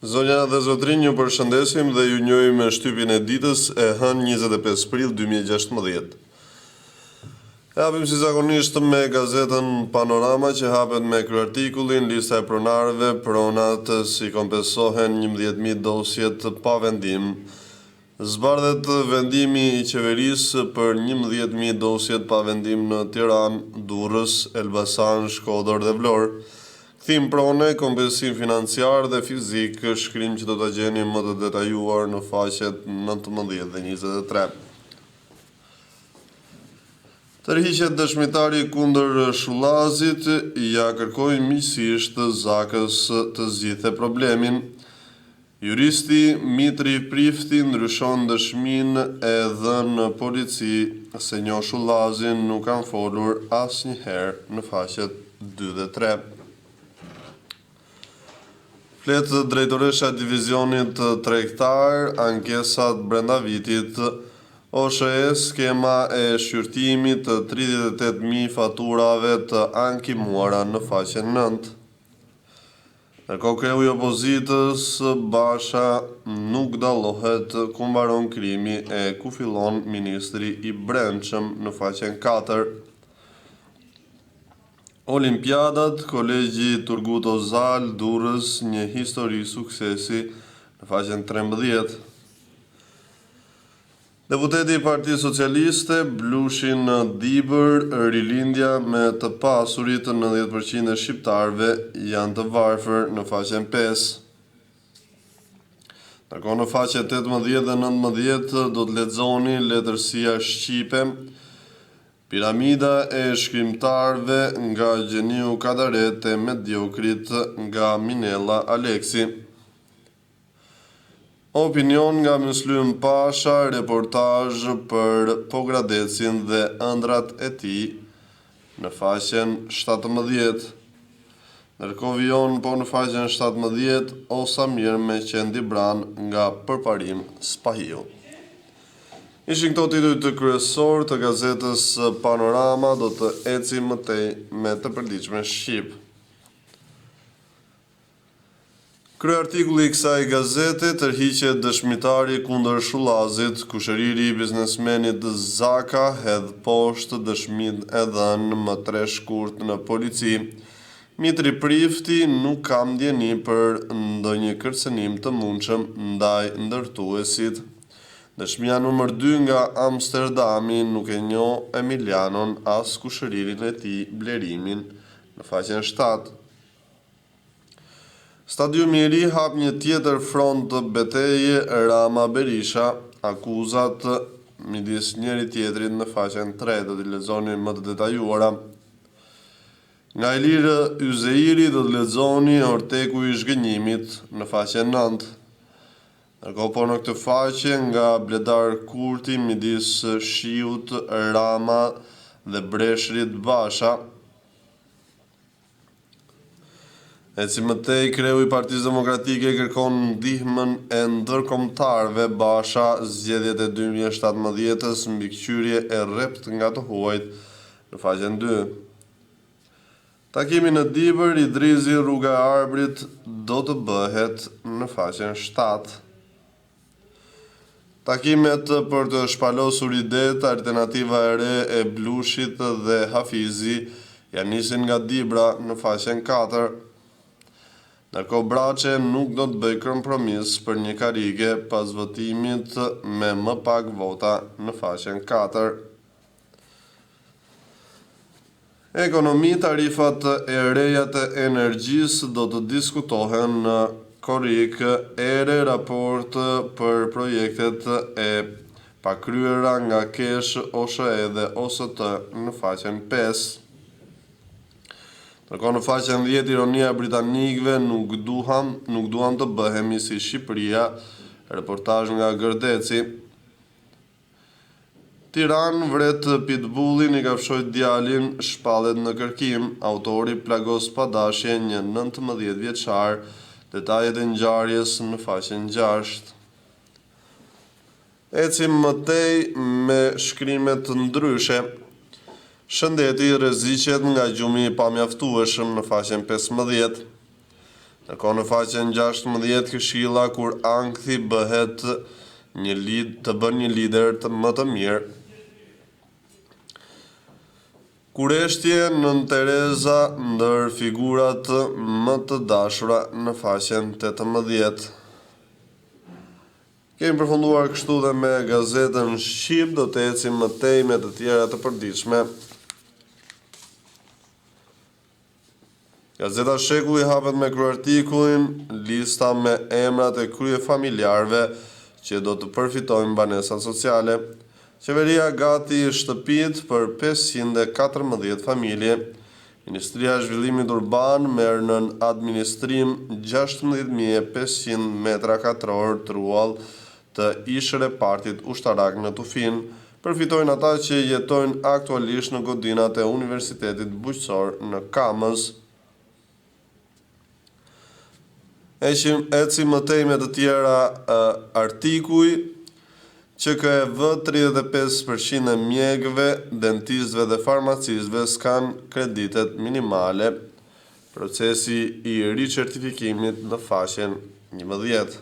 Zonja dhe zotrinj, ju përshëndesim dhe ju njohim me shtypin e ditës e hënë 25 prill 2016. Hapim si zakonisht me gazetën Panorama që hapet me kryartikullin lista e pronarëve, pronat si kompensohen 11.000 dosjet pa vendim. Zbardhet vendimi i qeverisë për 11.000 dosjet pa vendim në Tiranë, Durrës, Elbasan, Shkodër dhe Vlorë. Kthim prone, kompensim financiar dhe fizik, shkrim që do të gjeni më të detajuar në faqet 19 dhe 23. Tërhiqet dëshmitari kundër Shullazit, ja kërkoi miqësisht Zakës të zgjidhte problemin. Juristi Mitri Prifti ndryshon dëshminë e dhënë në polici se njo Shullazin nuk kanë folur asnjëherë në faqet 2 dhe 3. Flet drejtoresha e divizionit tregtar, ankesat brenda vitit, OSHE, skema e shqyrtimit të 38.000 faturave të ankimuara në faqen 9. Ndërkohë kreu i opozitës Basha nuk dallohet ku mbaron krimi e ku fillon ministri i brendshëm në faqen 4. Olimpiadat, Kolegji Turgut Ozal, Durrës, një histori suksesi në faqen 13. Deputeti i Partisë Socialiste blushin në Dibër, rilindja me të pasurit 90% e shqiptarëve janë të varfër në faqen 5. Ndërkohë në faqen 18 dhe 19 do të lexoni letërsia shqipe, piramida e shkrimtarëve nga Gjeniu Kadaret e mediokrit nga Minella Aleksi. Opinion nga Muslim Pasha, reportazh për Pogradecin dhe ëndrat e tij në faqen 17. Ndërkohë vijon po në faqen 17 Osamir me Qendi Bran nga Përparim Spahiu. Ishin këto titujt kryesor të gazetës Panorama, do të ecim mëtej me të përditshme shqip. Kryeartikulli i kësaj gazete, tërhiqet dëshmitari kundër Shullazit, kushëriri i biznesmenit Zaka hedh poshtë dëshminë e dhënë më 3 shkurt në polici. Mitri Prifti nuk ka ndjeni për ndonjë kërcënim të mundshëm ndaj ndërtuesit. Dëshmia numër 2 nga Amsterdami nuk e njoh Emilianon as kushëririn e tij Blerimin në faqen 7. Stadiumi i ri hap një tjetër front të betejë Rama Berisha, akuzat midis njëri tjetrit në faqen 3, do t'i lexoni më të detajuara. Nga Ilir Yzeiri do të lexoni Orteku i zhgënjimit në faqen 9. Ndërkohë po në këtë faqe nga Bledar Kurti midis Shiut Rama dhe Breshrit Basha. E si mëtej, kreu i Partisë Demokratike kërkon ndihmën e ndërkombëtarëve. Basha zgjedhjet e 2017-s mbikëqyrje e rrept nga të huajt në faqen 2. Takimi në Dibër, Idrizi Rruga e Arbrit do të bëhet në faqen 7. Takimet për të shpalosur idet, alternativa e re e Blushit dhe Hafizi janë nisin nga Dibra në faqen 4. Ndërkohë Braçe nuk do të bëjë kompromis për një karige pas votimit me më pak vota në faqen 4. Ekonomi, tarifat e reja të energjisë do të diskutohen në Korik, ere raport për projektet e pakryera nga Kesh, OSHE dhe OST në faqen 5. Ndërkohë në faqen 10 ironia britanikëve nuk duam të bëhemi si Shqipëria, reportazh nga Gërdeci. Tiranë vret pitbullin, i kafshoi djalin, shpallet në kërkim, autori plagos padashje një 19 vjeçar. Detajet e ngjarjes në faqen 6. Ecim mëtej me shkrime të ndryshe. Shëndeti rreziqet nga gjumi i pamjaftueshëm në faqen 15. Ndërkohë në faqen 16 Këshilla kur ankthi bëhet të bën një lider më të mirë. Kureshtje Nën Tereza ndër figurat më të dashura në faqen 18. Kemi përfunduar kështu dhe me gazetën Shqip, do të ecim më tej me të tjera të përditshme. Gazeta Shekulli hapet me kryartikullin lista me emrat e kryefamiljarëve që do të përfitojnë banesat sociale. Qeveria gati shtëpit për 514 familje. Ministria e Zhvillimit Urban merr në administrim 16.500 metra katror truall të ish-repartit ushtarak në Tufin. Përfitojnë ata që jetojnë aktualisht në godinat e Universitetit Bujqësor në Kamës. Ecim më tej me të tjera artikuj. ÇKEV 35% e mjekëve, dentistëve dhe farmacistëve s'kan kreditet minimale. Procesi i ricertifikimit në faqen 11.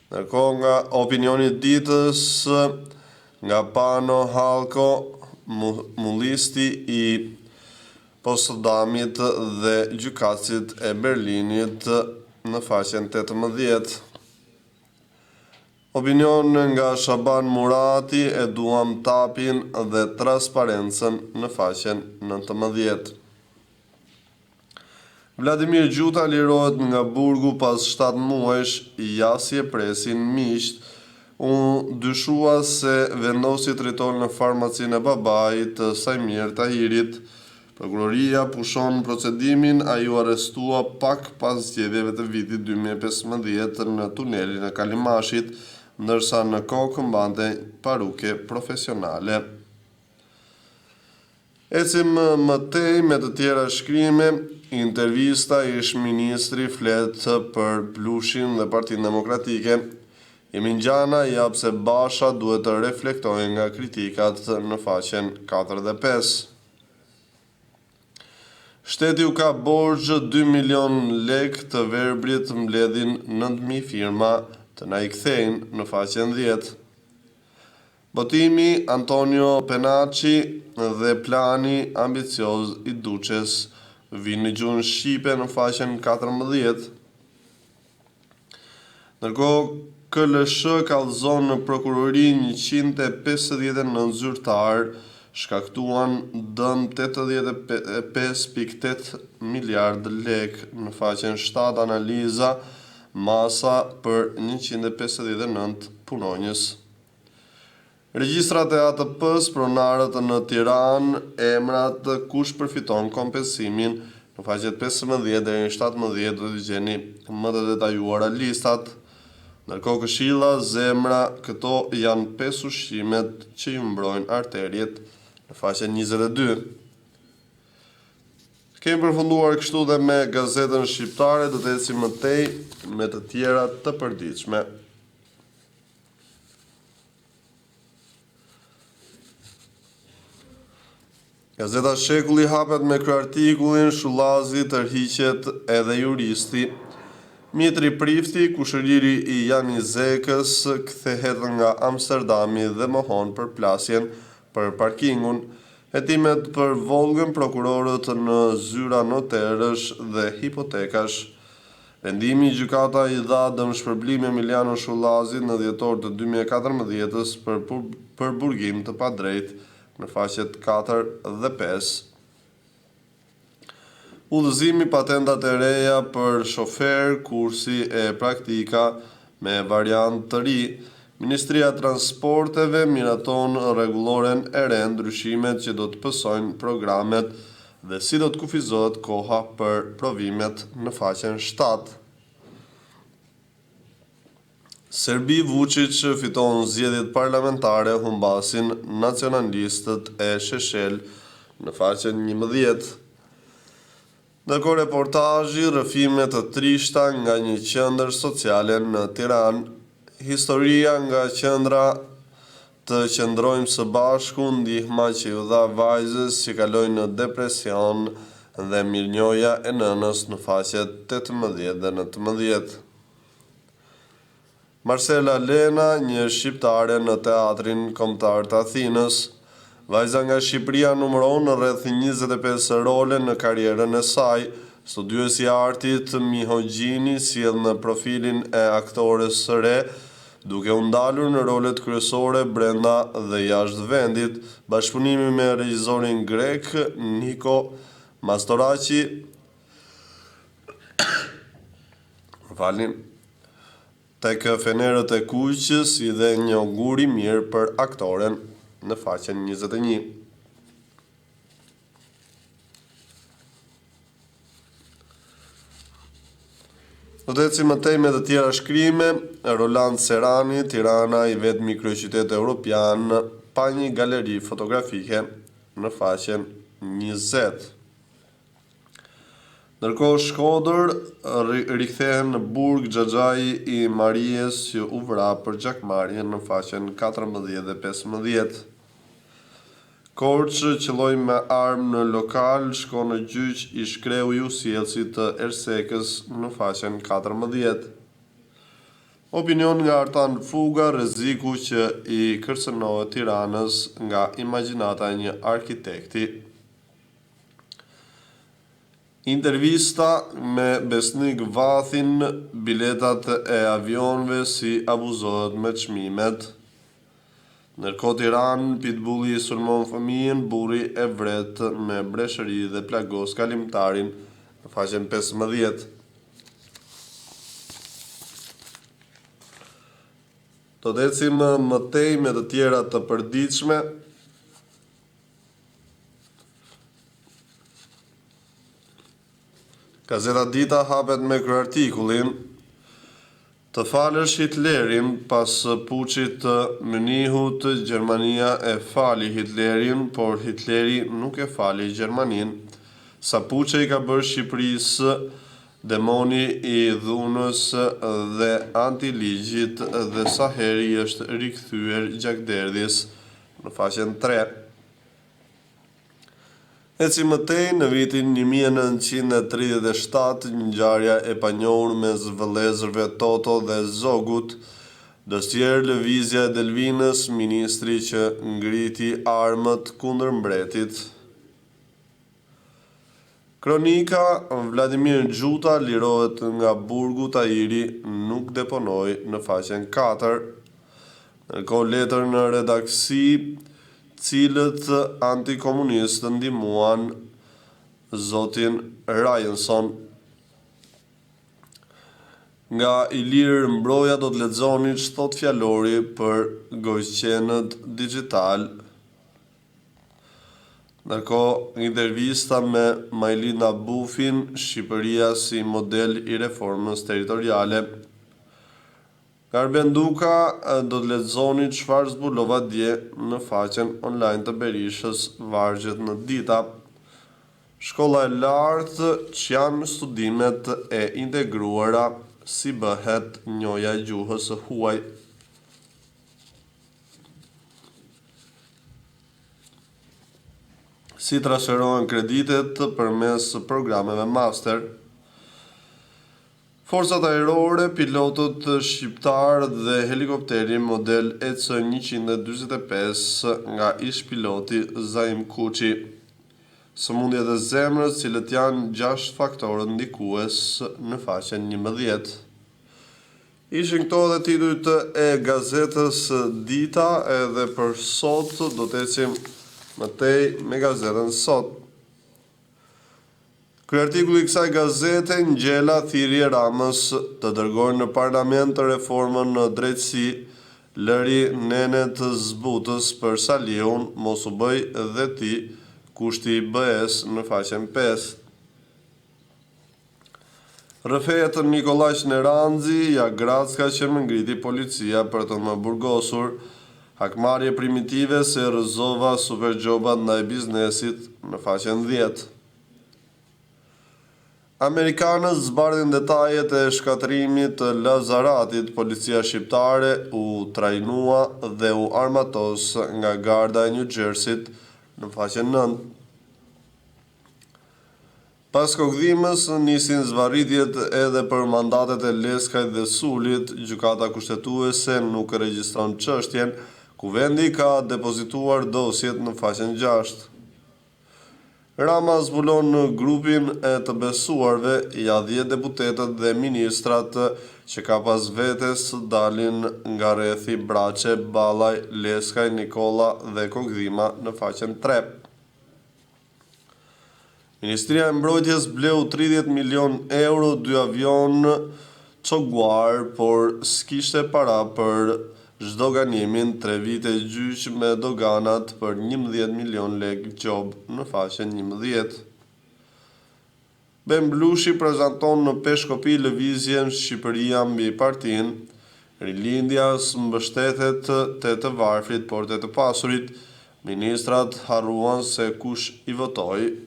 Ndërkohë nga opinioni i ditës, nga Pano Halko, mullisti i Posodamit dhe gjykatësit e Berlinit në faqen 18. Opinion nga Shaban Murati, e duam tapin dhe transparencën në faqen 19. Vladimir Gjuta lirohet nga burgu pas 7 muajsh, jasje presin miqt. Unë dyshua se vendosi të rritol në farmacinë e babait të Sajmir Tahirit. Prokuroria pushon procedimin, ai u arrestua pak pas zgjedhjeve të vitit 2015 në tunelin e Kalimashit, ndërsa në kokë mbante paruke profesionale. Ecim më tej me të tjera shkrime. Intervista ish ministri flet për Blushin dhe Partinë Demokratike. Emin Gjana jap se Basha duhet të reflektojë nga kritikat në faqen 4 dhe 5. Shteti u ka borxh 2 milion lek të verbrit mbledhin 9.000 firma të na i kthejnë në faqen 10. Botimi Antonio Penaci dhe plani ambicioz i Duçes vinë në gjuhën shqipe në faqen 14. Ndërkohë KLSH kallëzon në prokurori 159 zyrtar shkaktuan dëm 85.8 miliard lek në faqen 7 analiza masa për 159 punonjës. Regjistrat e ATP-s pronarët në Tiranë, emrat kush përfiton kompensimin në faqet 15 deri në 17 do të gjeni më të detajuara listat. Ndërkohë Këshilla zemra, këto janë 5 ushqimet që ju mbrojnë arterjet në faqen 22. Kemi përfunduar kështu dhe me gazetën shqiptare, do të ecim më tej me të tjera të përditshme. Gazeta Shekulli hapet me kryartikullin Shullazi tërhiqet edhe juristi. Mitri Prifti, kushëriri i Janizekës, kthehet nga Amsterdami dhe mohon për plasjen për parkingun. Hetimet për Volgën, prokurorët në zyra noterësh dhe hipotekash. Vendimi i gjykata i dha dëmshpërblim Emiliano Shullazit në dhjetor të 2014 për burgim të padrejt në faqet 4 dhe 5. Udhëzimi patentat e reja për shofer, kursi e praktika me variant të ri. Ministria e Transporteve miraton rregulloren e re, ndryshimet që do të pësojnë programet dhe si do të kufizohet koha për provimet në faqen 7. Serbi Vučić fiton zgjedhjet parlamentare, humbasin nacionalistët e Sheshel në faqen 11. Ndërkohë reportazhi rrëfime të trishta nga një qendër sociale në Tiranë. Historia nga qendra të qëndrojmë së bashku, ndihma që ju dha vajzës që kalojnë në depresion dhe mirënjohja e nënës në faqet 18 dhe 19. Marcela Lena, një shqiptare në Teatrin Kombëtar të Athinës, vajza nga Shqipëria numëron rreth 25 role në karrierën e saj. Studiuesi i artit Mihogjini sjell në profilin e aktores së re, duke u ndalur në rolet kryesore brenda dhe jashtë vendit. Bashkëpunimi me regjisorin grek Niko Mastoraçi tek Fenerët e Kuq, si dhe një augur i mirë për aktoren në faqen 21. Do të ecim mëtej me të tjera shkrime. Roland Serrani, Tirana, i vetmi kryeqytet europian pa një galeri fotografike, në faqen 20. Ndërkohë Shkodër rikthehen në burg xhaxhai i Marijes që u vra për gjakmarrje, në faqen 14 dhe 15. Korçë qelloi me armë në lokal, shko në gjyq, i shkreu ju sjellësi të Ersekës, në faqen 14. Opinion nga Artan Fuga, rreziku që i kërcënohet Tiranës nga imagjinata e një arkitekti. Intervista me Besnik Vathin, biletat e avionëve si abuzohet me çmimet. Ndërkohë Tiranë, pitbulli i sulmon fëmijën, burri e vret me breshëri dhe plagos kalimtarin, në faqen 15. Do të ecim mëtej me të tjera të përditshme. Gazeta Dita hapet me kryartikullin: të falësh Hitlerin pas puçit të Mynihut, Gjermania e fali Hitlerin, por Hitleri nuk e fali Gjermaninë. Sa puçe i ka bërë Shqipërisë demoni i dhunës dhe antiligjit, dhe sa herë është rikthyer gjakderdhjes, në faqen 3. Ecim mëtej. Në vitin 1937, ngjarja e panjohur mes vëllezërve Toto dhe Zogut, dështier lëvizja e Delvinës, ministri që ngriti armët kundër mbretit. Kronika, Vladimir Gjuta lirohet nga burgu Tahiri, nuk deponoi, në faqen 4. Ndërkohë letër në redaksi, cilët antikomunistë ndihmuan zotin Rajenson. Nga Ilir Mbroja do të lexoni ç'thot fjalori për gojqenët digjital. Ndërkohë, intervista me Majlina Bufin, Shqipëria si model i reformës territoriale. Garbenduka, do të lexoni çfarë zbulova dje, në faqen online të Berishës, vargjet në Dita. Shkolla e lartë, ç'janë studimet e integruara, si bëhet njohja e gjuhës së huaj. Si transferohen kreditet përmes programeve master. Forcat ajrore, pilotët shqiptar dhe helikopteri model EC-145 nga ish-piloti Zaim Kuçi. Sëmundjet e zemrës, cilët janë 6 faktorët ndikues, në faqen 11. Ishin këto dhe titujt e gazetës Dita, edhe për sot do të ecim mëtej me gazetën Sot. Kryartikulli i kësaj gazete: ngjela thirrje Ramës të dërgojnë në parlament reformën në drejtësi, lëri nenet zbutës për Saliun, mos u bëj dhe ti kushti i BE-s, në faqen 5. Rrëfejet Nikolaj Neranzi, ja Gracka që më ngriti policia për të më burgosur, hakmarrje primitive se rrëzova supergjobat ndaj biznesit, në faqen 10. Amerikanët zbardhin detajet e shkatërimit të Lazaratit, policia shqiptare u trajnua dhe u armatos nga garda e New Jerseyt, në faqen 9. Pas kokëdhimës, nisin zvarritjet edhe për mandatet e Leskajt dhe Sulit. Gjykata kushtetuese nuk regjistron çështjen, ku vendi ka depozituar dosjet në faqen 6. Rama zbulon në grupin e të besuarve, ja 10 deputetët dhe ministrat që ka pas vetes dalin nga rrethi Braçe, Ballaj, Leskaj, Nikolla dhe Kokëdhima në faqen 3. Ministria e Mbrojtjes bleu 30 milion euro 2 avion Çogguar, por s'kishte para për çdo ganimin, 3 vite gjyq me doganat për 11 milion lek gjob në faqen 11. Ben Blushi prezanton në Peshkopi lëvizjen Shqipëria mbi partinë. Rilindja s'mbështetet te të varfrit, por te të pasurit. Ministrat harruan se kush i votoi.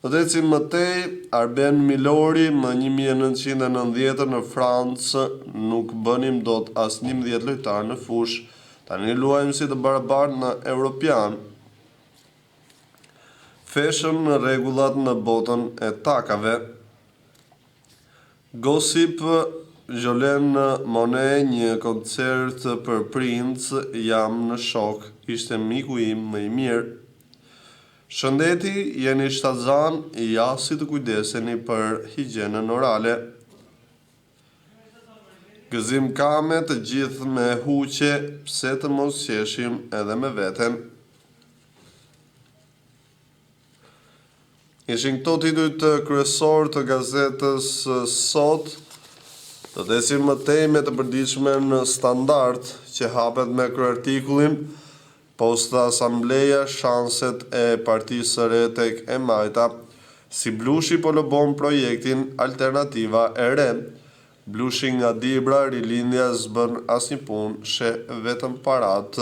Do të ecim më tej, Arben Milori më 1990 në Francë nuk bënim dot as 11 lojtar në fush, tani luajmë si të barabartë në Europian. Feshëm në rregullat në botën e takave. Gossip Jolene Monet, një koncert për Prince, jam në shok, ishte miku im më i mirë. Shëndeti, jeni shtatzan, ja si të kujdeseni për higjienën orale. Gëzim kame të gjithë me huqe, pse të mos qeshim edhe me veten. Ishin këto titujt kryesor të gazetës sot. Do të ecim më tej me të përditshmen Standard, që hapet me kryartikullin Posta Asambleja, shanset e Partisë së Re tek e Majta, si Blushi po lobon projektin Alternativa e Re. Blushi nga Dibra, rilindja s'bën asnjë punë, sheh vetëm parat.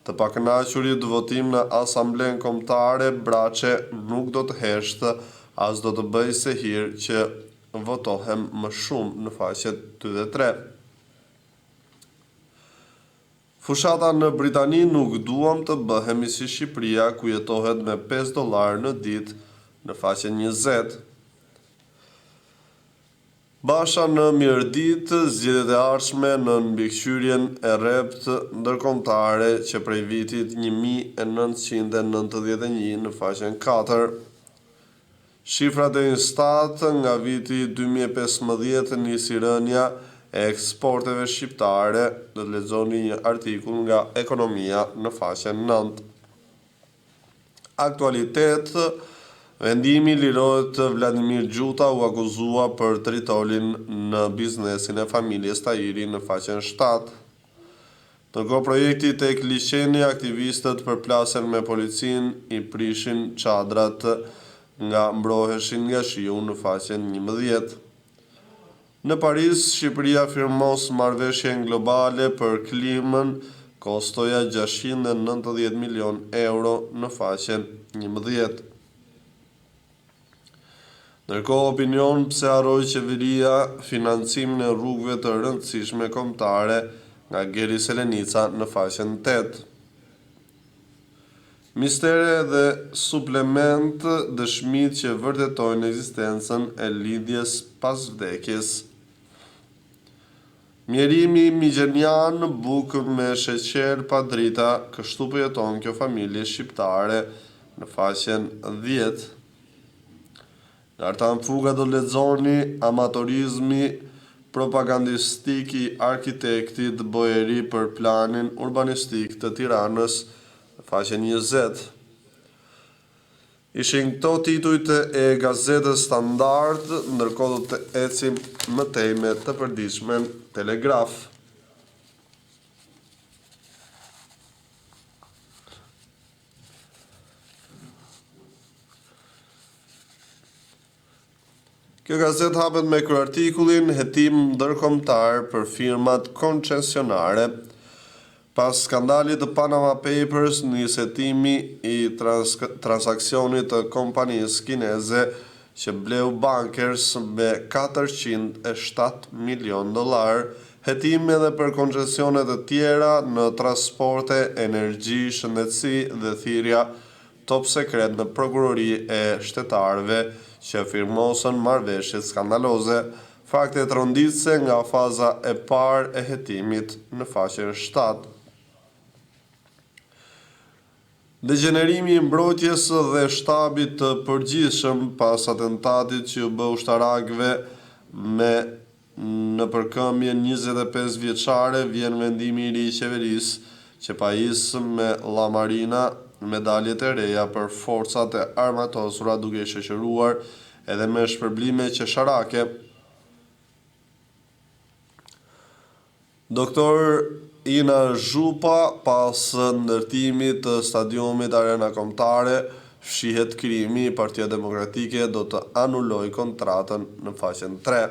Të pakënaqurit votim në Asamblen Kombëtare, Braçe nuk do të heshtë, as do të bëj se hir që votohem më shumë në faqet 2 dhe 3. Fushata në Britani nuk duam të bëhemi si Shqipëria, ku jetohet me $5 në ditë në faqen 20. Basha në Mirdit, zgjedhjet e ardhshme në mbikëqyrjen e rrept ndërkombëtare që prej vitit 1991 në faqen 4. Shifrat e Instat nga viti 2015 nisi rënja e eksporteve shqiptare, do të lexoni një artikull nga Ekonomia në faqen 9. Aktualitet, vendimi lirohet Vladimir Gjuta u akuzua për tritolin në biznesin e familjes Tahiri në faqen 7. Ndërkohë projekti tek liçeni, aktivistët përplasen me policinë, i prishin çadrat nga mbroheshin nga shiu në faqen 11. Në Paris, Shqipëria firmos marrëveshjen globale për klimën, kostoja 690 milion euro në faqen 11. Ndërkohë, opinion pse harroi qeveria financimin e rrugëve të rëndësishme kombëtare nga Geri Selenica në faqen 8. Mistere dhe suplement, dëshmitë që vërtetojnë ekzistencën e lidhjes pas vdekjes. Mjerimi Migjenian, bukë me sheqer pa drita, kështu po jeton kjo familje shqiptare në faqen 10. Artan Fuga do lexoni amatorizmi propagandistik i arkitektit Boeri për planin urbanistik të Tiranës në faqen 20. Ishin këto titujt e gazetës Standard, ndërkohë do të ecim më tej me të përditshmen Telegraf. Kjo gazet hapet me kryartikullin hetim ndërkombëtar për firmat koncesionare. Pas skandalit të Panama Papers, nis hetimi i transaksionit të kompanisë kineze që bleu Bankers me $407 milion, hetime dhe për koncesionet e tjera në transporte, energji, shëndetësi dhe thirrja top sekret në prokurori e shtetarëve që firmosën marrëveshje skandaloze, fakte tronditëse nga faza e parë e hetimit në faqen 7. Degenerimi i mbrojtjes dhe shtabit të përgjithshëm pas atentatit që u bë ushtarakëve me në përkëmbje 25 vjeçare, vjen vendimi i ri i qeverisë që pajisë me La Marina medaljet e reja për forcat e armatosura, duke i shoqëruar edhe me shpërblime qesharake. Doktor Ina Zhupa, pas ndërtimit të stadiumit Arena Kombëtare, fshihet krimi, Partia Demokratike do të anulloj kontratën në faqen 3.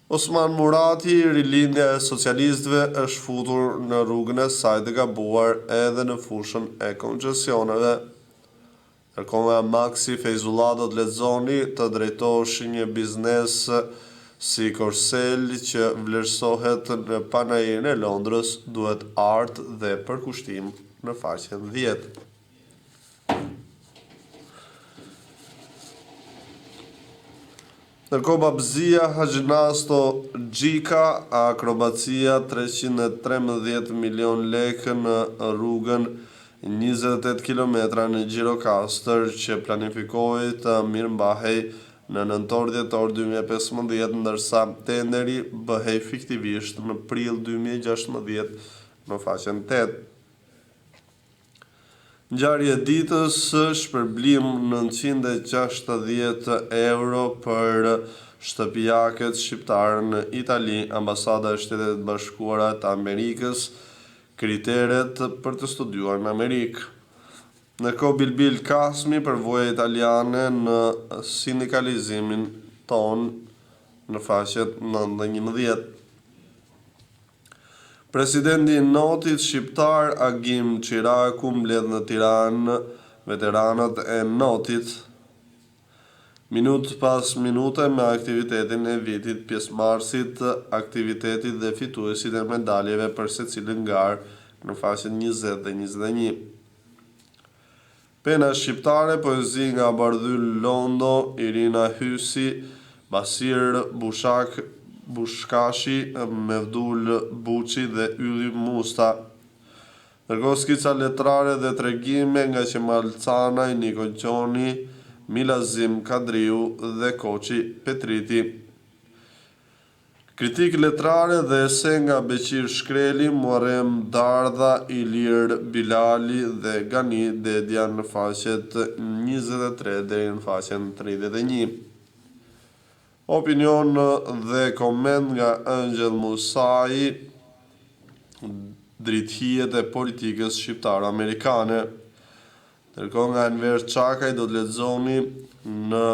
Osman Murati, rilindja e socialistëve, është futur në rrugën e saj të gabuar edhe në fushën e koncesioneve. Ndërkohë Maxi Feyzullah do të lexoni të drejtosh një biznes si Korsel që vlerësohet në Panairin e Londrës, duhet art dhe përkushtim në faqen 10. Ndërkohë Babzia Haxhinasto Xhika, akrobacia 313 milion lekë në rrugën 28 km në Gjirokastër që planifikohej të mirëmbahej në nëntor-dhjetor 2015, ndërsa tenderi bëhej fiktivisht në prill 2016 në faqen 8. Ngjarje ditës, shpërblim 960 euro për shtëpijakët shqiptarë në Itali, Ambasada e Shtetet Bashkuara të Amerikës, kriteret për të studiuar në Amerikë. Ndërkohë Bilbil Kasmi, përvoja italiane në sindikalizimin ton në faqet 9-11. Presidenti i Notit shqiptar Agim Çiraku mbledh në Tiranë veteranët e Notit. Minutë pas minute me aktivitetin e vitit pjesëmarrësit, aktivitetit dhe fituesit e medaljeve për secilin garë në faqen 20 dhe 21. Pena shqiptare, poezi nga Bardhyl Londo, Irina Hysi, Basir Bushkashi, Mevdul Buçi dhe Ylli Musta. Ndërkohë skica letrare dhe tregime nga Qemal Canaj, Niko Gjoni, Milazim Kadriu dhe Koçi Petriti. Kritik letrare dhe ese nga Beqir Shkreli, Muharrem Dardha, Ilir Bilali dhe Gani Dedja në faqet 23 deri në faqen 31. Opinion dhe koment nga Angel Musai, drithijet e politikës shqiptare-amerikane. Ndërkohë nga Enver Çakaj do të lexoni në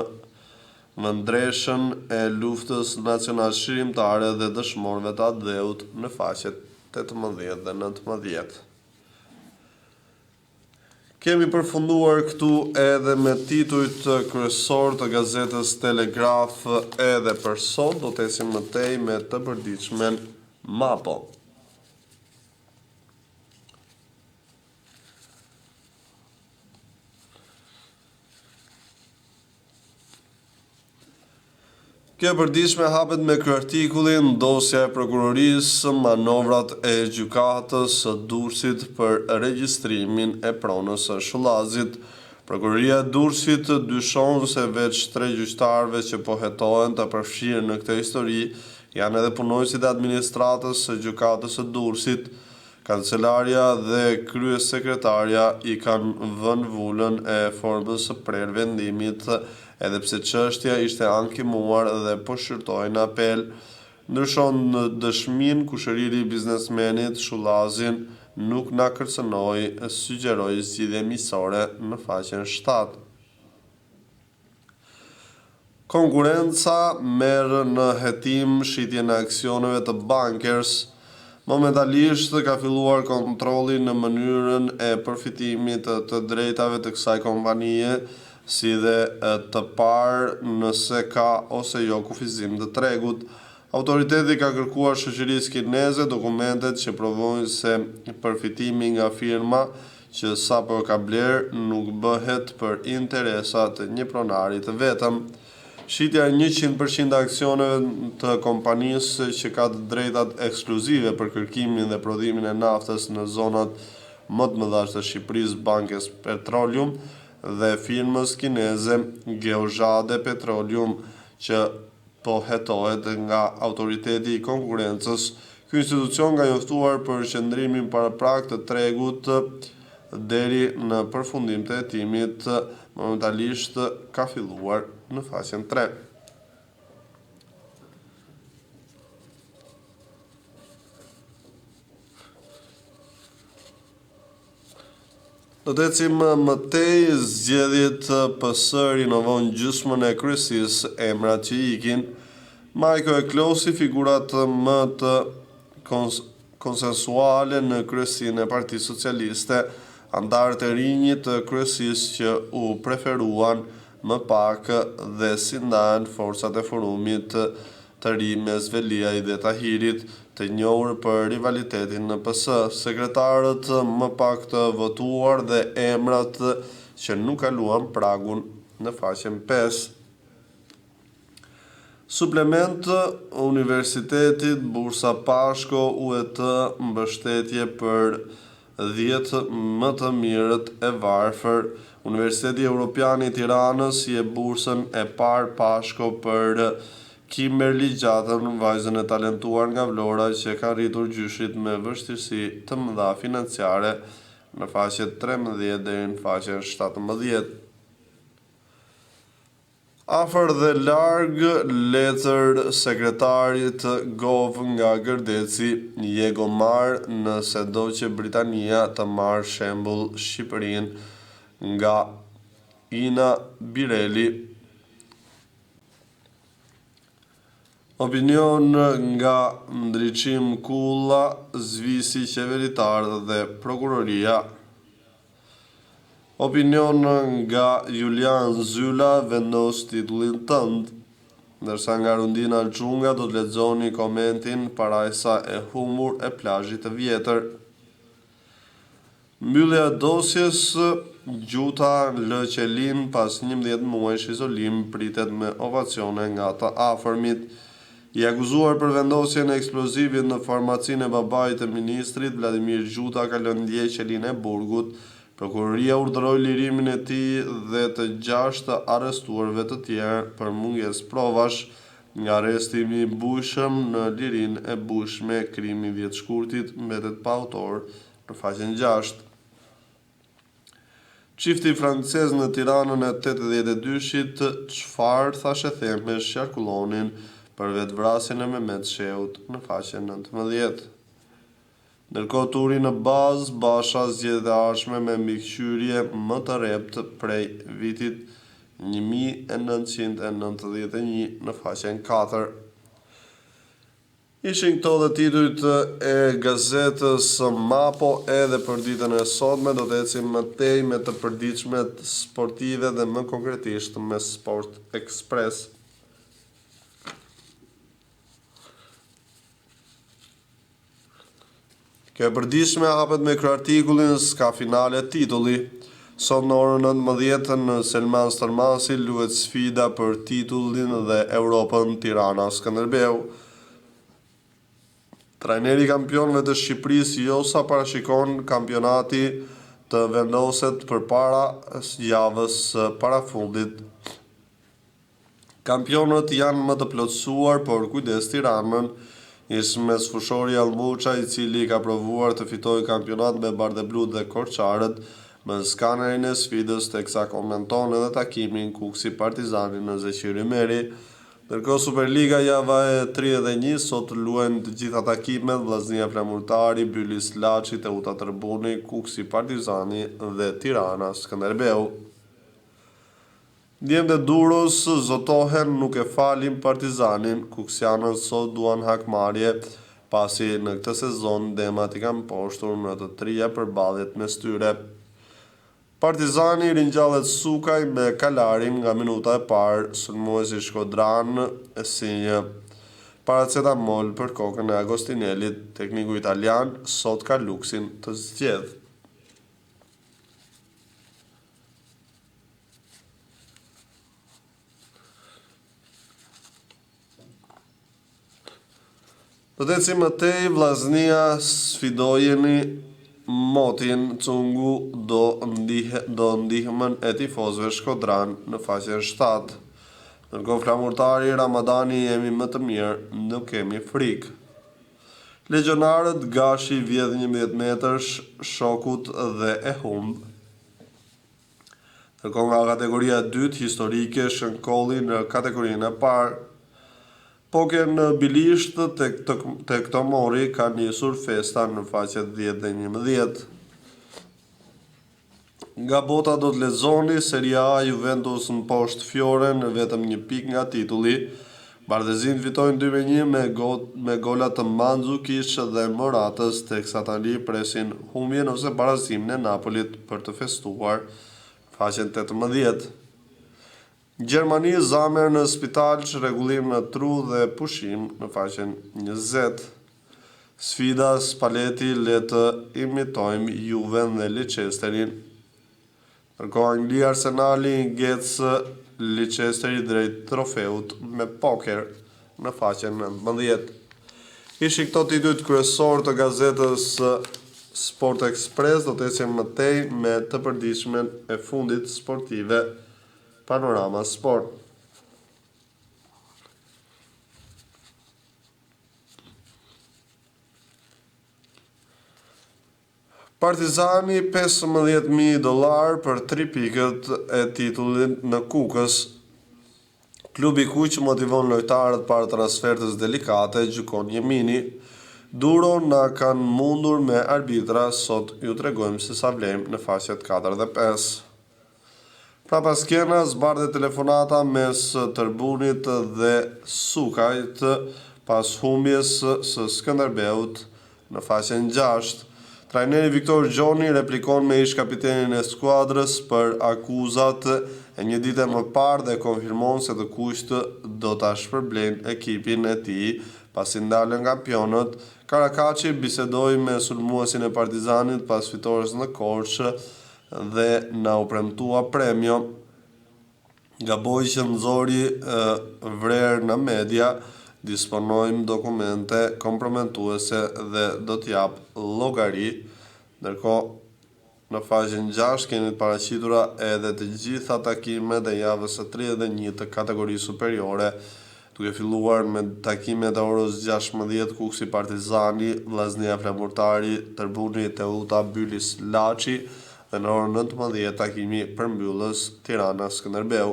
Mëndreshën e luftës nacional shqirimtare dhe dëshmorëve të Adheut në faqet 18 dhe 19. Kemi përfunduar këtu edhe me titujt kryesor të gazetës Telegraf edhe për sot, do të esim më tej me të përditshmen Mapo. Kjo përditshme hapet me ky artikullin ndosja e prokurorisë, manovrat e gjykatës së Durrësit për regjistrimin e pronës së Shullazit. Prokuroria e Durrësit dyshon se veç 3 gjyqtarëve që po hetohen të përfshirë në këtë histori janë edhe punojësit e administratës së gjykatës së Durrësit. Kancelaria dhe kryesekretarja i kanë vënë vulën e formës së prerë vendimit, edhe pse çështja ishte ankimuar dhe po shqyrtojnë apel. Ndryshon në dëshmin, kushëriri i biznesmenit Shullazin nuk na kërcënoi, sugjeroi zgjidhje miqësore në faqen 7. Konkurenca merr në hetim shitjen e aksioneve të Bankers. Momentalisht ka filluar kontrolli në mënyrën e përfitimit të drejtave të kësaj kompanie, si dhe të parë nëse ka ose jo kufizim të tregut. Autoriteti ka kërkuar shoqërisë kineze dokumentet që provojnë se përfitimi nga firma që sapo ka bler nuk bëhet për interesa të një pronari të vetëm. Shitja 100% aksioneve të kompanisë që ka të drejtat ekskluzive për kërkimin dhe prodhimin e naftës në zonat më të mëdha të Shqipërisë, Bankës Petroleum dhe firmës kineze Geojade Petroleum që po hetohet nga Autoriteti i Konkurrencës. Ky institucion ka njoftuar për qëndrimin paraprak të tregut deri në përfundim të hetimit, momentalisht ka filluar në faqen 3. Do të ecim më tej. Zgjedhjet PS rinovon gjysmën e kryesisë, emrat që ikin. Majko e Klosi, figurat më të konsensuale në kryesinë e Partisë Socialiste, antarët e rinjit të kryesisë që u preferuan më pak dhe si ndahen forcat e forumit të ri mes Veliaj dhe Tahirit, të njohur për rivalitetin në PS, sekretarët më pak të votuar dhe emrat që nuk kaluan pragun në faqen 5. Suplement Universitetit Bursa Pashko UET mbështetje për 10 më të mirët e varfër. Universiteti Evropian i Tiranës je bursën e parë Pashko për Kimberly Gjatën, vajzën e talentuar nga Vlora që ka rritur gjyshit me vështirësi të mëdha financiare, në faqet 13 deri në faqen 17. Afër dhe larg letër sekretarit Gov nga Gërdeci, Jego Mar nëse do që Britania të marrë shembull Shqipërinë nga Ina Bireli. Opinion nga Ndriçim Kulla, zvisi qeveritar dhe prokuroria. Opinion nga Julian Zyla, vendos titullin tënd, ndërsa nga Rundina Alçunga do të lexoni komentin parajsa e humur e plazhit të vjetër. Mbyllja e dosjes, Gjuta lë qelin pas 11 muajsh izolim, pritet me ovacione nga të afërmit. I akuzuar për vendosjen e eksplozivit në farmacinë e babait të ministrit, Vladimir Gjuta ka lënë ndjej qelin e burgut. Prokuroria urdhëroi lirimin e tij dhe të 6 arrestuarve të tjerë për mungesë provash. Nga arrestimi i bujshëm në lirinë e bujshme, krimi i 10 shkurtit mbetet pa autor në faqen 6. Çifti francez në Tiranën e 82-shit, çfarë thashë themesh qarkullonin për vetvrasjen e Mehmet Sheut në faqen 19. Ndërkohë turi në bazë, Basha zgjedhjet e ardhshme me mbikëqyrje më të rrept prej vitit 1991 në faqen 4. Ishin këto dhe titujt e gazetës Mapo edhe për ditën e sotme. Do të ecim më tej me të përditshmet sportive dhe më konkretisht me Sport Express. Kjo e përditshme hapet me kryartikullin s'ka finale titulli. Sot në orën 19 në Selman Stërmasi luhet sfida për titullin dhe Europën Tirana Skënderbeu. Trajneri i kampionëve të Shqipërisë Josa parashikon kampionati të vendoset përpara javës parafundit. Kampionët janë më të plotësuar, por kujdes Tiranën. Ismet Fushori Allmuça, i cili ka provuar të fitojë kampionat me Bardeblut dhe Korçarët, me skanerin e sfidës, teksa komenton edhe takimin Kuksi Partizani në Zeqiri Meri. Ndërkohë Superliga java e 31 sot luajnë të gjitha takimet, Vllaznia Flamurtari, Bylis Laçi, Teuta Trbuni, Kuksi Partizani dhe Tirana Skënderbeu. Djemtë e Durrës zotohen nuk e falin Partizanin, kuksianët sot duan hakmarrje, pasi në këtë sezon demat i kanë poshtur në të trija përballjet mes tyre. Partizani ringjallet Sukaj me Kalarin nga minuta e parë, sulmuesi Shkodran si një paracetamol për kokën e Agostinelit, tekniku italian, sot ka luksin të zgjedh. Do të ecim më tej, vllaznia sfidojeni motin Cungu do ndihmën e tifozëve Shkodran në faqen 7. Ndërkohë flamurtari Ramadani jemi më të mirë, nuk kemi frikë. Legionarët Gashi vjedh 11 metësh shokut dhe e humb. Ndërkohë nga kategoria 2 historike Shënkolli në kategorinë e parë. Poker në Bilisht te këto mori ka njësur festa në faqet 10 dhe 11. Nga bota do të lexoni Serie A Juventus në poshtë Fiore në vetëm 1 pikë nga titulli. Bardezin fitojnë 2-1 me gola të Mandzukic dhe Moratës, teksa tani presin humbjen ose barazimin e Napolit për të festuar faqen 18. Gjermani Zamer në spital, rregullim në tru dhe pushim në faqen 20. Sfida Spalletti, le të imitojmë Juven dhe Leicesterin. Ndërkohë Anglia Arsenali ngec Leicesteri drejt trofeut me poker në faqen 19. Ishin këto titujt kryesor të gazetës Sport Express. Do të ecim më tej me të përditshmen e fundit sportive. Panorama Sport. Partizani $15.000 për 3 pikët e titullit në Kukës. Klubi kuq motivon lojtarët para transfertës delikate, gjykon Jemini. Duro na kanë mundur me arbitra, sot ju tregojmë se sa vlejmë në faqet 4 dhe 5. Pra pas kena zbardhe telefonata mes Tërbunit dhe Sukajt pas humbjes së Skënderbeut në faqen 6. Trajneri Viktor Gjoni replikon me ish kapitenin e skuadrës për akuzat e një dite më parë dhe konfirmon se të kuqt do ta shpërblejnë ekipin e tij pasi ndalen nga kampionët. Karakaçi bisedoi me sulmuesin e Partizanit pas fitores në Korçë dhe na u premtua premio. Gaboj që nxori vrerë në media, disponojmë dokumente komprometuese dhe do t'jap llogari. Ndërkohë në faqen 6 keni të paraqitura edhe të gjitha takimet e javës së 31 të kategorisë superiore, duke filluar me takimet e orës 16 Kuksi Partizani, Vllaznia Flamurtari, Tërbuni Teuta Bylis Laçi, dhe në orën 19 takimi përmbyllës Tirana Skënderbeu.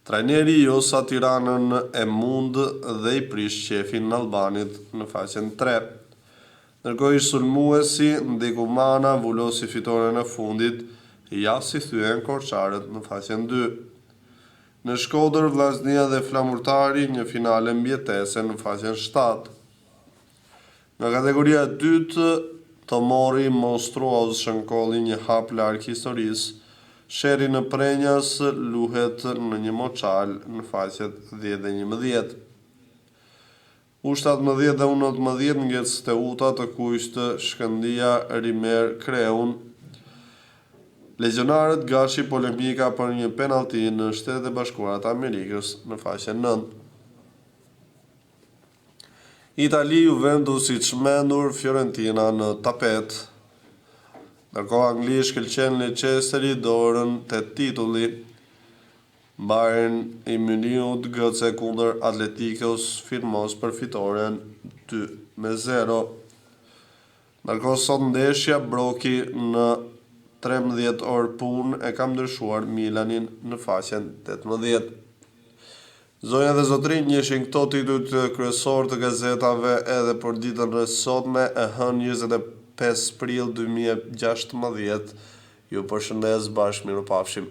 Trajneri Josa Tiranën e mund dhe i prish qefin në Albanit në faqen 3. Ndërkohë ish sulmuesi Ndikumana vulosi fitoren e fundit, ja si thyen korçarët në faqen 2. Në Shkodër Vllaznia dhe Flamurtari një finale mbjetese në faqen 7. Nga kategoria 2 të mori monstruoz Shënkolli një hap larg historisë. Sheri në Prenjas luhet në një moçal në faqet 10 dhe 11. U17 dhe U19 ngec Teuta të kuqt Shkëndia Rimer Kreun. Legionarët Gashi polemika për një penallti në Shtetet e Bashkuara të Amerikës në faqen 9. Itali Juventus i çmendur, Fiorentina në tapet. Ndërkohë Angli shkëlqen Leicesteri dorën te titulli. Bayern i Muniut gëce kundër Atletikos firmos për fitoren 2-0. Ndërkohë sot ndeshja Broki në 13 orë punë e ka ndryshuar Milanin në faqen 18. Zonja dhe zotrinj, njëshin këto titujt kryesor të gazetave edhe për ditën e sotme e hënë 25 prill 2016. Ju përshëndes, bashkë, mirupafshim.